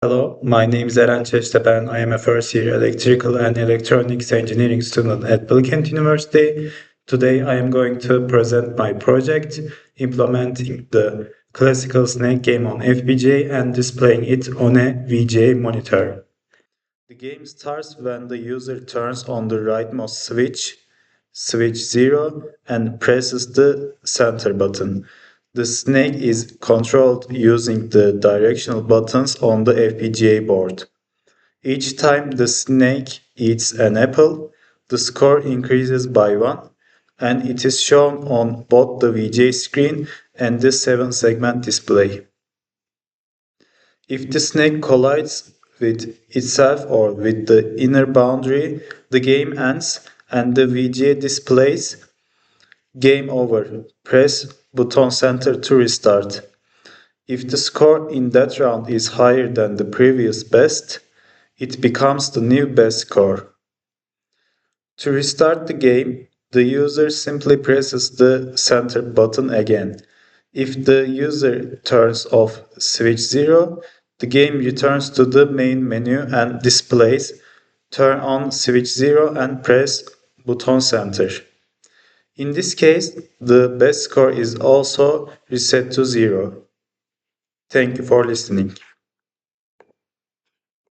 Hello, my name is Eren Çeştepen. I am a first year electrical and electronics engineering student at Bilkent University. Today I am going to present my project implementing the classical snake game on FPGA and displaying it on a VGA monitor. The game starts when the user turns on the rightmost switch 0, and presses the center button. The snake is controlled using the directional buttons on the FPGA board. Each time the snake eats an apple, the score increases by 1, and it is shown on both the VGA screen and the 7-segment display. If the snake collides with itself or with the inner boundary, the game ends and the VGA displays game over. Press button center to restart. If the score in that round is higher than the previous best, it becomes the new best score. To restart the game, the user simply presses the center button again. If the user turns off switch 0, the game returns to the main menu and displays turn on switch 0 and press button center. In this case, the best score is also reset to 0. Thank you for listening.